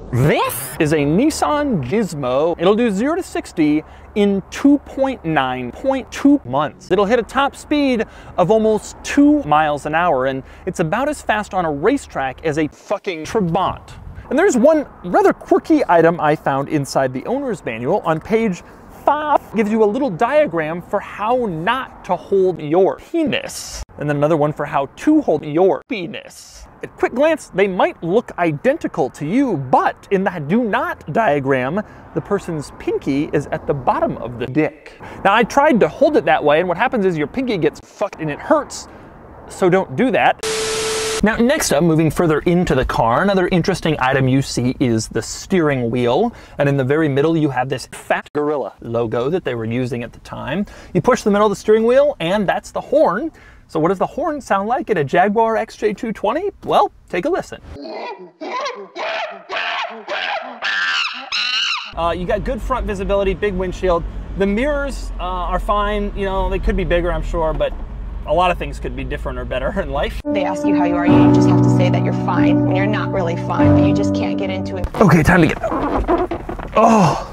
This is a Nissan Gizmo. It'll do 0 to 60 in 2.2 months. It'll hit a top speed of almost 2 miles an hour, and it's about as fast on a racetrack as a fucking Trabant. And there's one rather quirky item I found inside the owner's manual. On page 5, gives you a little diagram for how not to hold your penis. And then another one for how to hold your penis. At quick glance, they might look identical to you, but in the do not diagram, the person's pinky is at the bottom of the dick. Now, I tried to hold it that way, and what happens is your pinky gets fucked and it hurts, so don't do that. Now, next up, moving further into the car, another interesting item you see is the steering wheel. And in the very middle, you have this fat gorilla logo that they were using at the time. You push the middle of the steering wheel, and that's the horn. So what does the horn sound like in a Jaguar XJ220? Well, take a listen. You got good front visibility, big windshield. The mirrors are fine. You know, they could be bigger, I'm sure, but a lot of things could be different or better in life. They ask you how you are, you just have to say that you're fine when you're not really fine, but you just can't get into it. Okay, time to get... Oh.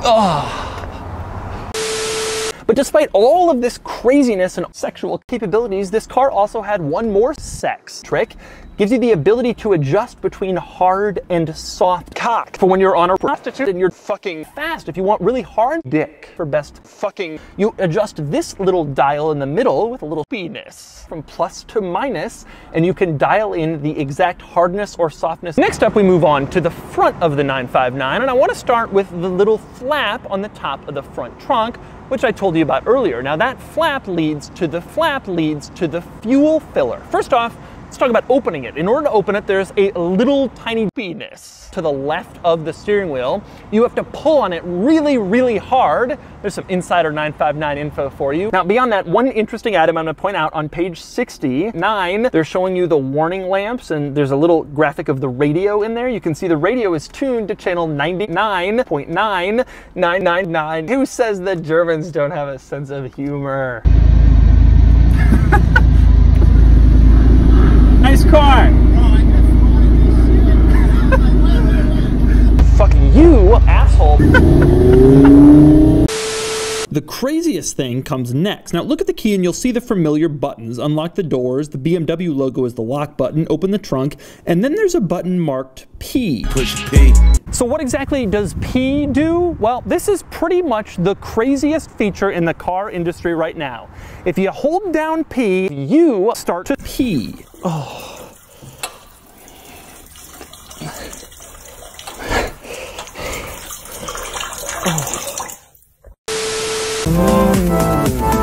Oh. But despite all of this craziness and sexual capabilities, this car also had one more sex trick. Gives you the ability to adjust between hard and soft cock for when you're on a prostitute and you're fucking fast. If you want really hard dick for best fucking, you adjust this little dial in the middle with a little penis from plus to minus, and you can dial in the exact hardness or softness. Next up, we move on to the front of the 959, and I want to start with the little flap on the top of the front trunk, which I told you about earlier. Now that flap leads to the fuel filler. First off, let's talk about opening it. In order to open it, there's a little tiny penis to the left of the steering wheel. You have to pull on it really, really hard. There's some Insider 959 info for you. Now, beyond that, one interesting item I'm gonna point out on page 69, they're showing you the warning lamps, and there's a little graphic of the radio in there. You can see the radio is tuned to channel 99.9999. Who says that Germans don't have a sense of humor? Nice car! Fuck you, asshole! The craziest thing comes next. Now look at the key and you'll see the familiar buttons. Unlock the doors, the BMW logo is the lock button, open the trunk, and then there's a button marked P. Push P. So what exactly does P do? Well, this is pretty much the craziest feature in the car industry right now. If you hold down P, you start to pee. Oh. Oh.